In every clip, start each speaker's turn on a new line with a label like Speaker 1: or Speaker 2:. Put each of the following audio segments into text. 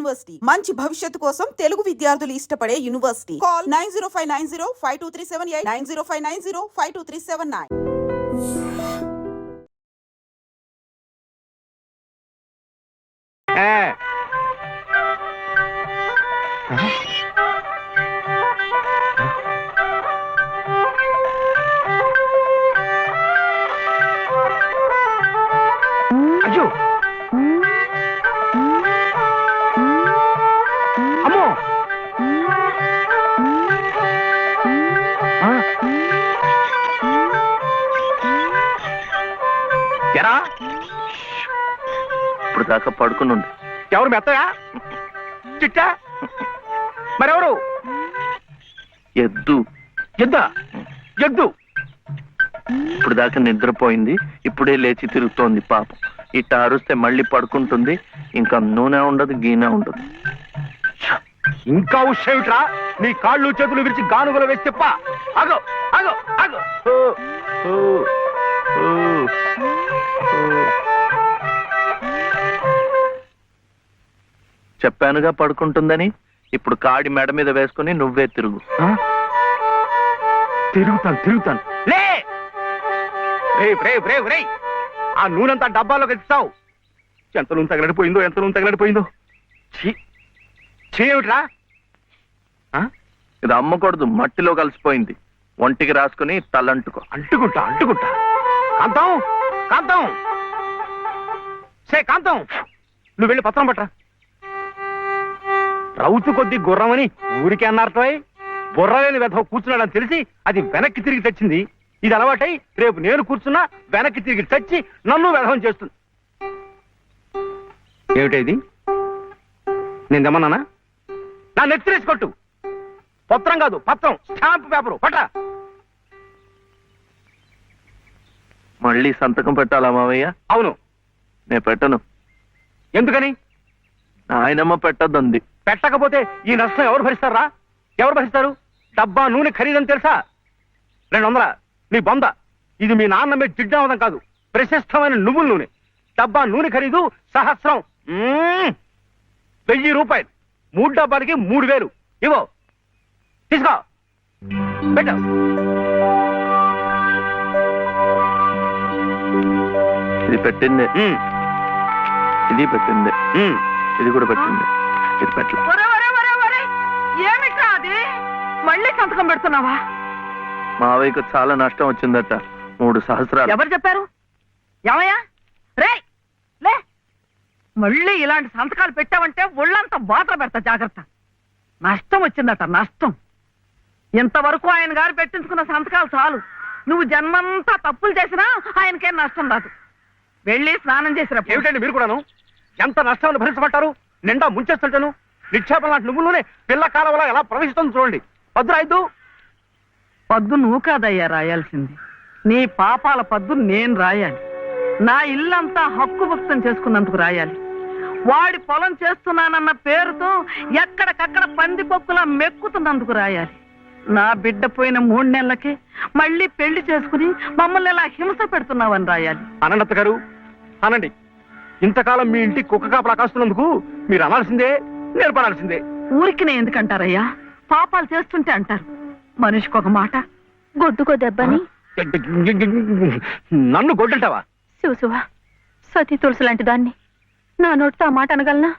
Speaker 1: University మంచి భవిష్యత్తు కోసం తెలుగు విద్యార్థులు ఇష్టపడే యూనివర్సిటీ. కాల్ 9059052378 9059052379.
Speaker 2: అయ్యో అమ్మో ఎరా
Speaker 3: ఇప్పుడు దాకా పడుకుని ఉంది.
Speaker 2: ఎవరు మెత్తయా చిట్టా మరెవరు?
Speaker 3: ఎద్దు
Speaker 2: ఎద్దా ఎద్దు
Speaker 3: ఇప్పుడు దాకా నిద్రపోయింది, ఇప్పుడే లేచి తిరుగుతోంది పాపం. ఇట్ట అరుస్తే మళ్ళీ పడుకుంటుంది, ఇంకా నూనె ఉండదు గీనె ఉండదు.
Speaker 2: ఇంకా ఉషేమిట్రా నీ కాళ్ళు చేతులు విరిచి గానుగలు వేసి చెప్ప. ఆగో ఆగో ఆగో
Speaker 3: చెప్పానుగా పడుకుంటుందని. ఇప్పుడు కాడి మెడ మీద వేసుకుని నువ్వే తిరుగు.
Speaker 2: తిరుగుతాను లే రే ఆ నూనెంతా డబ్బాలోకి ఎత్తావు. ఎంత నూనె తగలడిపోయిందో చేయమిట్రా.
Speaker 3: ఇది అమ్మకూడదు, మట్టిలో కలిసిపోయింది. ఒంటికి రాసుకుని తలంటుకో.
Speaker 2: అంటుకుంటా కాంతం కాంతం నువ్వు వెళ్ళి పత్రం పట్టరా. రౌతు కొద్ది గుర్రమని ఊరికే అన్నారటో. బుర్రలేని వెధవ కూర్చున్నాడని తెలిసి అది వెనక్కి తిరిగి తెచ్చింది. ఇది అలవాటై రేపు నేను కూర్చున్నా వెనక్కి తిరిగి తెచ్చి నన్ను వెధవం చేస్తుంది. ఏమిటైది? నేను తెమ్మన్నానా? నా నెత్తిరేసి కొట్టు. పత్రం కాదు పత్రం, స్టాంప్ పేపరు పట్రా.
Speaker 3: మళ్ళీ సంతకం పెట్టాలా మావయ్య?
Speaker 2: అవును.
Speaker 3: నేను పెట్టను.
Speaker 2: ఎందుకని?
Speaker 3: ఆయనమ్మ పెట్టద్దంది.
Speaker 2: పెట్టకపోతే ఈ నష్టం ఎవరు భరిస్తారా? ఎవరు భరిస్తారు? డబ్బా నూనె ఖరీదని తెలుసా? 200 నీ బొంద. ఇది మీ నాన్న మీద జిడ్డావదం కాదు, ప్రశస్తమైన నువ్వుల నూనె. డబ్బా నూనె ఖరీదు 1000. 1000 రూపాయలు. 3 డబ్బాలకి 3000. ఇవో తీసుకో పెట్టు.
Speaker 3: ఇది పెట్టింది, ఇది పెట్టింది, ఇది కూడా పెట్టింది. ఇది పెట్టలే.
Speaker 4: ఏమిట్రా అది? మళ్ళీ సంతకం పెడుతున్నావా?
Speaker 3: మావయ్యకు చాలా నష్టం వచ్చిందట, 3 సహస్రాలు.
Speaker 4: ఎవరు చెప్పారు? ఏమయ్యా రే లే, మళ్ళీ ఇలాంటి సంతకాలు పెట్టావంటే ఒళ్ళంతా బాధలు పెడతా, జాగ్రత్త. నష్టం వచ్చిందట, నష్టం. ఇంతవరకు ఆయన గారు పెట్టించుకున్న సంతకాలు చాలు. నువ్వు జన్మంతా తప్పులు చేసినా ఆయనకేం నష్టం రాదు. వెళ్ళి స్నానం చేసినప్పుడు.
Speaker 2: ఏమిటండి మీరు కూడాను? ఎంత నష్టాన్ని భరించమంటారు? నిండా ముంచేస్తుంటాను. నిక్షేపం లాంటి నువ్వులోనే పిల్ల కాలంలో ఎలా ప్రవేశిస్తుంది చూడండి. పద్దు
Speaker 4: పద్దు నువ్వు కాదయ్యా రాయాల్సింది. నీ పాపాల పద్దు నేను రాయాలి. నా ఇల్లంతా హక్కు భక్తం చేసుకున్నందుకు రాయాలి. వాడి పొలం చేస్తున్నానన్న పేరుతో ఎక్కడికక్కడ పందిపొక్కులా మెక్కుతున్నందుకు రాయాలి. నా బిడ్డ పోయిన 3 నెలలకే మళ్ళీ పెళ్లి చేసుకుని మమ్మల్ని ఎలా హింస పెడుతున్నావని రాయాలి.
Speaker 2: అనంత గారు అనండి. ఇంతకాలం మీ ఇంటి కుక్క కాపలా కాస్తున్నందుకు మీరు అనాల్సిందే, నేర్పడాల్సిందే.
Speaker 4: ఊరికి నేను ఎందుకంటారయ్యా? పాపాలు చేస్తుంటే అంటారు. మనిషికి ఒక మాట.
Speaker 5: గొడ్డుకో దెబ్బని
Speaker 2: నన్ను గొడ్డంటావా?
Speaker 5: చూసువా, సతీ తులసి లాంటి దాన్ని నా నోటితో ఆ మాట అనగలనా?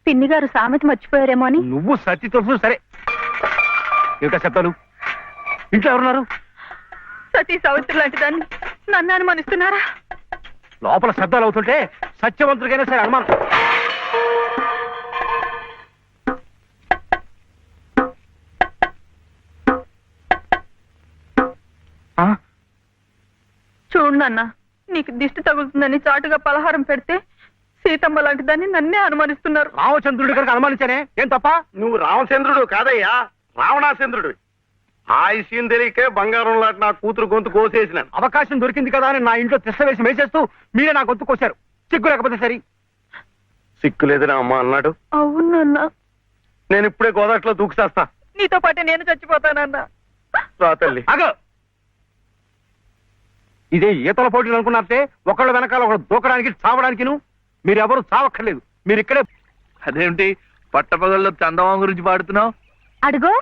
Speaker 5: పిన్ని గారు సామెత మర్చిపోయారేమో అని.
Speaker 2: నువ్వు సత్తి తెలుసు సరే. ఏమిటా శబ్దాలు? ఇంట్లో ఎవరున్నారు?
Speaker 5: సతీ సావిత్రి లాంటి దాన్ని నన్ను అనుమానిస్తున్నారా?
Speaker 2: లోపల శబ్దాలు అవుతుంటే సత్యవంతుడికైనా సరే అనుమానం.
Speaker 5: చూడు నాన్న, నీకు దిష్టి తగులుతుందని చాటుగా పలహారం పెడితే సీతమ్మ లాంటి దాన్ని నన్నే అనుమానిస్తున్నారు.
Speaker 2: రామచంద్రుడి కనుక అనుమానించానే, ఏం తప్ప?
Speaker 6: నువ్వు రామచంద్రుడు కాదయ్యా, రావణాచంద్రుడు. ఆ విషయం తెలియకే బంగారం లాంటి నా కూతురు గొంతు కోసేసినాను.
Speaker 2: అవకాశం దొరికింది కదా అని నా ఇంట్లో తిష్ట వేసి మేసేస్తూ మీరే నా గొంతు కోశారు. సిగ్గు లేకపోతే సరి.
Speaker 6: సిక్కులేదని అమ్మ అన్నాడు.
Speaker 5: అవునన్నా,
Speaker 6: నేను ఇప్పుడే గోదాట్లో దూకుసేస్తా.
Speaker 5: నీతో పాటే నేను చచ్చిపోతానన్నా.
Speaker 6: రా తల్లి.
Speaker 2: అగో, ఇదే ఈతల పోటీలు అనుకున్నారంటే ఒకళ్ళ వెనకాల ఒకళ్ళు దూకడానికి చావడానికి మీరెవరు చావక్కర్లేదు. మీరు ఇక్కడే.
Speaker 3: అదేమిటి పట్టపగల్లో చందమామ గురించి పాడుతున్నావు?
Speaker 7: అడుగో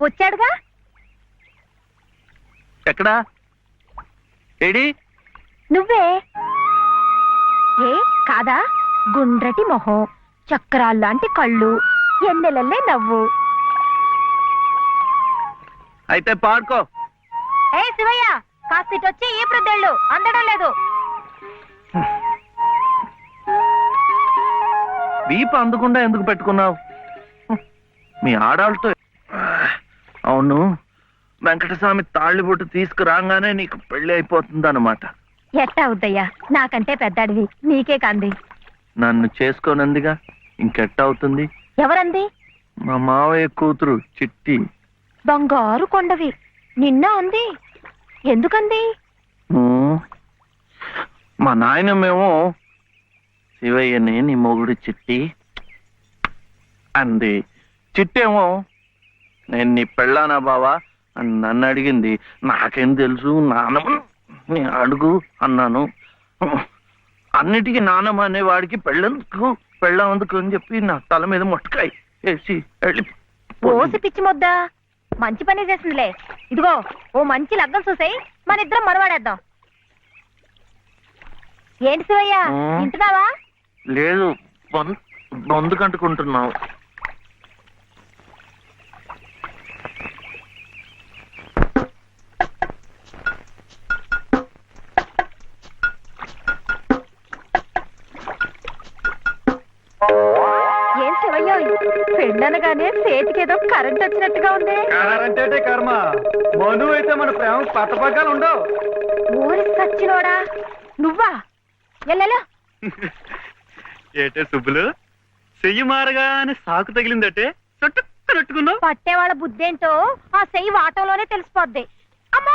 Speaker 7: వచ్చాడుగా.
Speaker 3: ఎక్కడా? ఏడి?
Speaker 7: నువ్వే. ఏ కాదా? గుండ్రటి మొహం, చక్రాల్లాంటి కళ్ళు, ఎన్నెలల్లే నవ్వు.
Speaker 3: అయితే పాడుకో.
Speaker 7: ఏ శివయ్య, కాస్తిటొచ్చి ఈ ప్రద్దెళ్ళు అందడం లేదు.
Speaker 3: వీపు అందకుండా ఎందుకు పెట్టుకున్నావు? మీ ఆడాళ్ళతో. అవును, వెంకటస్వామి తాళ్ళిబొట్టు తీసుకురాగానే నీకు పెళ్లి అయిపోతుంది అన్నమాట.
Speaker 7: ఎట్టా అవుద్దయ్యా, నాకంటే పెద్దాడివి, నీకే కంది.
Speaker 3: నన్ను చేసుకోనందిగా, ఇంకెట్ట అవుతుంది?
Speaker 7: ఎవరంది?
Speaker 3: మా మావయ్య కూతురు చిట్టి.
Speaker 7: బంగారు కొండవి, నిన్న అంది. ఎందుకంది?
Speaker 3: మా నాయనమేమో శివయ్యని నీ మొగుడు చిట్టి అంది. చిట్టేమో నేను నీ పెళ్ళానా బావా అని నన్ను అడిగింది. నాకేం తెలుసు, నానమ్మ నీ అడుగు అన్నాను. అన్నిటికీ నానమ్మ అనేవాడికి పెళ్ళందుకు పెళ్ళందుకు అని చెప్పి నా తల మీద మొట్టకాయ వేసి వెళ్ళి
Speaker 7: ఓసి పిచ్చి మొద్దా, మంచి పని చేసిందిలే. ఇదిగో ఓ మంచి లగ్గం చూసాయి, మన ఇద్దరం మనవాడేద్దాం. ఏంటి శివయ్య, వింటున్నావా?
Speaker 3: లేదు, బొందు కంటుకుంటున్నావు.
Speaker 7: ఏం శివయ్య, పెళ్ళనగానే చేతికేదో కరెంట్ వచ్చినట్టుగా ఉంది.
Speaker 2: అంటే కర్మ, మను అయితే మన ప్రేమ పట్టపగ్గాలు ఉండవు.
Speaker 7: ఊరి సచ్చినోడా నువ్వా? ఎల్లెలా
Speaker 2: ఏటే సుబ్బులు, చెయ్యి మారగానే సాకు తగిలిందటే చుట్టుకున్నట్టుకున్నావు.
Speaker 7: పట్టేవాళ్ళ బుద్ధేంటో ఆ చెయ్యి వాటంలోనే తెలిసిపోద్ది. అమ్మా!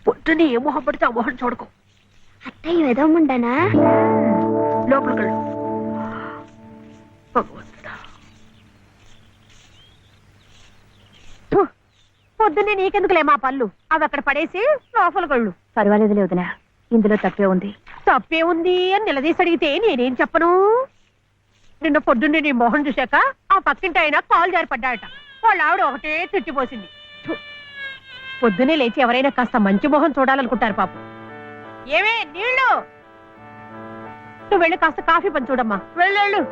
Speaker 4: పొద్దునే ఏ మొహం పడితే ఆ మొహం చూడకు.
Speaker 7: అత్తయ్య ఎదవముండనా?
Speaker 4: లోపలికెళ్ళు. భగవంతుడా,
Speaker 7: పొద్దున్నే నీకెందుకులే మా పళ్ళు, అవి అక్కడ పడేసి లోపలికెళ్ళు. పర్వాలేదు లేదునా, ఇందులో తప్పే ఉంది. తప్పే ఉంది అని నిలదీసి అడిగితే నేనేం చెప్పను? నిన్న పొద్దున్నే నీ మొహం చూశాక ఆ పక్కింటి ఆయన కాలు జారిపడ్డాయట. వాళ్ళ ఆవిడ ఒకటే తిట్టిపోసింది. పొద్దునే లేచి ఎవరైనా కాస్త మంచి మొహం చూడాలనుకుంటారు పాపం. ఏమే నీళ్ళు, నువ్వు వెళ్ళి కాస్త కాఫీ పని చూడమ్మా, వెళ్ళు.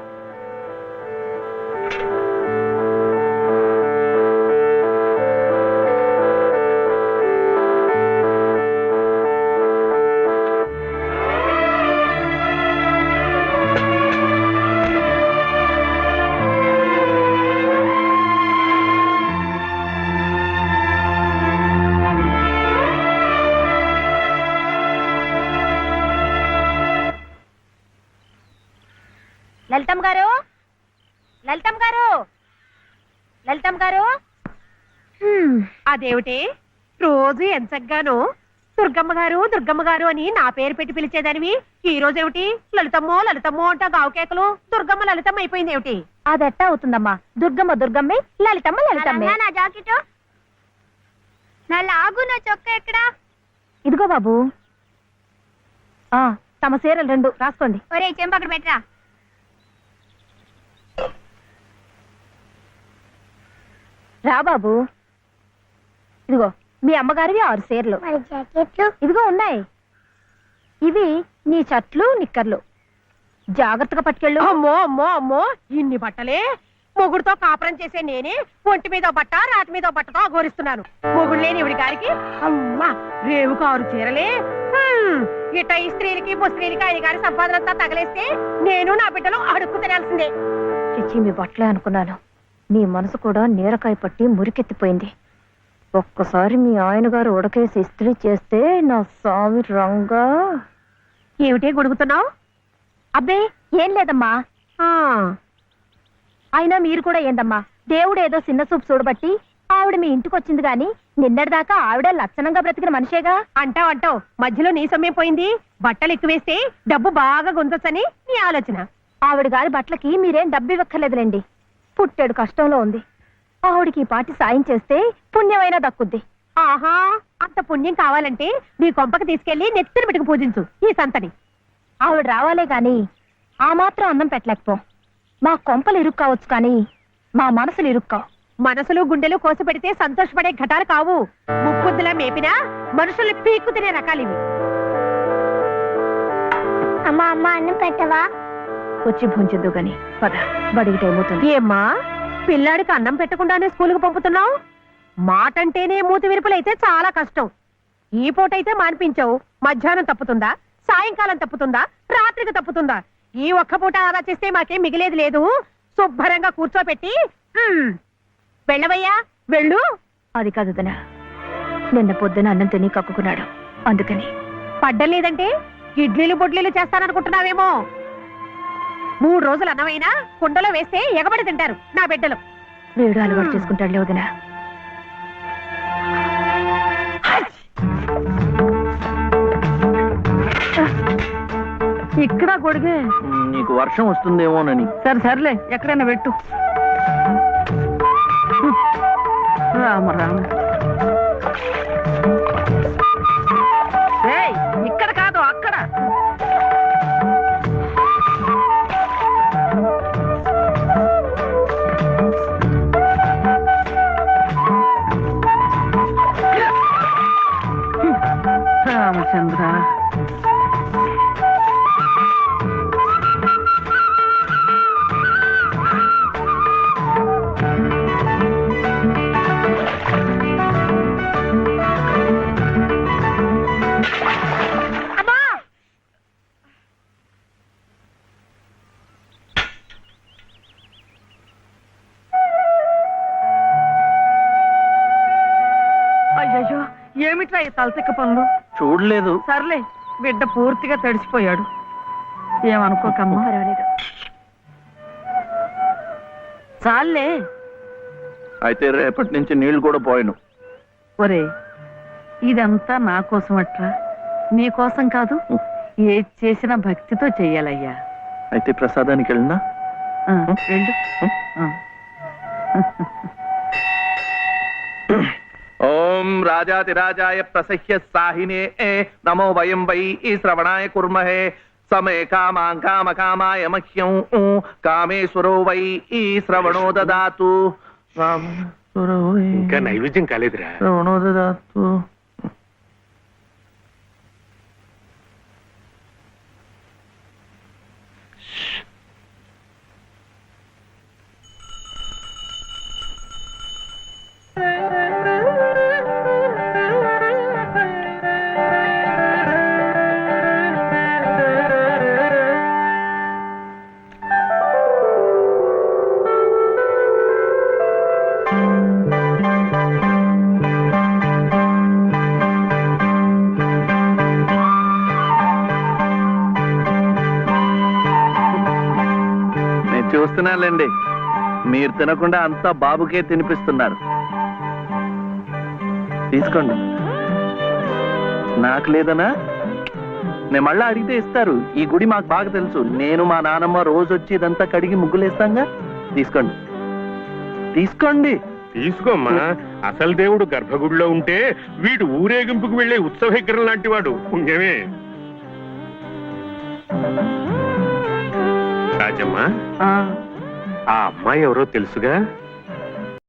Speaker 7: లలితమ్మ గారు, లలితమ్మ గారు, లలితమ్మ గారు. అదేమిటి రోజు ఎంచగ్గాను దుర్గమ్మ గారు దుర్గమ్మ గారు అని నా పేరు పెట్టి పిలిచేదానివి, ఈ రోజు ఏమిటి లలితమ్మో లలితమ్మో అంటా గావుకేకలు దుర్గమ్మ లలితమ్మ అయిపోయింది ఏమిటి? అదెట్టా అవుతుందమ్మా, దుర్గమ్మ దుర్గమ్మే, లలితమ్మ లలితమ్మే. నా జాకెట్, నా లాగు, నా చొక్క ఎక్కడా? ఇదిగో బాబు, తమ చీరలు 2 రాసుకోండి. ఒరే చెంప అక్కడ పెట్టరా. రా బాబు, ఇదిగో మీ అమ్మగారివి 6 చీరలు. ఇదిగో ఉన్నాయి. ఇవి నీ షర్ట్లు నిక్కర్లు, జాగ్రత్తగా పట్టుకెళ్ళు. అమ్మో అమ్మో అమ్మో, ఇన్ని బట్టలే? మొగుడుతో కాపురం చేసే నేనే ఒంటి మీద బట్ట రాటి మీద బట్టతో అఘోరిస్తున్నాను. మొగుడు లేని ఇవిడి గారికి అమ్మా రేవుకు 6 చీరలే. ఇట ఈ స్త్రీలకి ముస్త్రీలకి ఆయన గారి సంపాదన అంతా తగలేస్తే నేను నా బిడ్డలు అడుక్కు తినాల్సిందే. చిచ్చి మీ బట్టలే అనుకున్నాను, నీ మనసు కూడా నీరకాయ పట్టి మురికెత్తిపోయింది. ఒక్కసారి మీ ఆయన గారు ఉడకేసి ఇస్త్రీ చేస్తే నా స్వామి రంగా. ఏమిటే గొడుగుతున్నావు? అబ్బే ఏం లేదమ్మా. అయినా మీరు కూడా ఏందమ్మా, దేవుడు ఏదో చిన్న చూపు చూడబట్టి ఆవిడ మీ ఇంటికి వచ్చింది గాని నిన్నటిదాకా ఆవిడ లక్షణంగా బ్రతికిన మనిషేగా. అంటావు మధ్యలో నీ సమయం పోయింది. బట్టలు ఎక్కువేస్తే డబ్బు బాగా గుంజొచ్చని నీ ఆలోచన. ఆవిడ గారి బట్టలకి మీరేం డబ్బు ఇవ్వక్కర్లేదులేండి, పుట్టెడు కష్టంలో ఉంది. ఆవిడికి ఈ పాటి సాయం చేస్తే పుణ్యమైనా దక్కుద్ది.
Speaker 8: ఆహా, అంత పుణ్యం కావాలంటే నీ కొంపకి తీసుకెళ్లి నెత్తిన పెట్టుకు పూజించు ఈ సంతని.
Speaker 7: ఆవిడ రావాలే గాని ఆ మాత్రం అన్నం పెట్టలేకపో. మా కొంపలు ఇరుక్కు కావచ్చు కానీ మా మనసులు ఇరుక్కావు.
Speaker 8: మనసులు గుండెలు కోసి పెడితే సంతోషపడే ఘటాలు కావు. ముక్కుద్దులా మేపినా మనుషుల్ని పీక్కు తినే రకాలివి.
Speaker 7: అమ్మా అమ్మ అన్నం పెట్టవా? వచ్చి భుంచద్దు గాని పద, బడికి టైం అవుతుంది.
Speaker 8: ఏమ్మా, పిల్లాడికి అన్నం పెట్టకుండానే స్కూలుకు పంపుతున్నావు? మాటంటేనే మూతి విరుపులైతే చాలా కష్టం. ఈ పూటైతే మాన్పించావు, మధ్యాహ్నం తప్పుతుందా, సాయంకాలం తప్పుతుందా, రాత్రికి తప్పుతుందా? ఈ ఒక్క పూట ఆదా చేస్తే మాకేం మిగిలేదు లేదు. శుభ్రంగా కూర్చోపెట్టి వెళ్ళవయ్యా, వెళ్ళు.
Speaker 7: అది కాదు వదినా, నిన్న పొద్దున అన్నం తిని కక్కుకున్నాడు, అందుకని.
Speaker 8: పడ్డలేదంటే ఇడ్లీలు బొడ్లీలు చేస్తాననుకుంటున్నావేమో. 3 రోజులు అన్నమైనా కుండలో వేస్తే ఎగబడి తింటారు నా బిడ్డలు.
Speaker 7: వేడు అలవాటు చేసుకుంటాడులే వదినా.
Speaker 4: ఇక్కడ గొడిగే.
Speaker 3: నీకు వర్షం వస్తుందేమోనని.
Speaker 4: సరే సర్లే, ఎక్కడైనా పెట్టు. రామ రామ. ఏయ్, ఇక్కడ కాదు అక్కడ. రామచంద్ర, అయ్యయ్యో, ఏమిట్రా ఈ తలతిక్క పనులు?
Speaker 3: చూడలేదు.
Speaker 4: సర్లే, బిడ్డ పూర్తిగా తడిసిపోయాడు, ఏమనుకోకమ్మా.
Speaker 7: పర్వాలేదు.
Speaker 4: చాలే.
Speaker 3: అయితే రేపటి నుంచి నీళ్లు కూడా పోయను.
Speaker 4: ఒరే, ఇదంతా నా కోసం అట్రా, నీ కోసం కాదు. ఏది చేసినా భక్తితో చెయ్యాలయ్యా.
Speaker 3: అయితే ప్రసాదానికి వెళ్ళినా?
Speaker 4: ఆ, వెళ్ళు. ఆ.
Speaker 3: ఓం రాజాతిరాజాయ ప్రసహ్య సాహినే నమో వయం వై శ్రవణాయ కుర్మహే సమే కామాం కామ కామాయ మహ్యం కామేశ్వరో వై శ్రవణో దదాతు. కామేశ్వరో వై
Speaker 2: ఇంకా నైవేద్యం కాలేదురా.
Speaker 3: శ్రవణో దదాతు. చూస్తున్నానులేండి, మీరు తినకుండా అంతా బాబుకే తినిపిస్తున్నారు. తీసుకోండి. నాకు లేదనా? నేను మళ్ళా అడిగితే ఇస్తారు. ఈ గుడి మాకు బాగా తెలుసు. నేను మా నానమ్మ రోజు వచ్చి ఇదంతా కడిగి ముగ్గులేస్తాంగా. తీసుకోండి, తీసుకోండి.
Speaker 2: తీసుకోమ్మా. అసలు దేవుడు గర్భగుడిలో ఉంటే వీడు ఊరేగింపుకు వెళ్లే ఉత్సవ విగ్రహం లాంటి వాడు. పుణ్యమే. రాజమ్మా,
Speaker 4: ఆ,
Speaker 2: ఆ అమ్మాయి ఎవరో తెలుసుగా?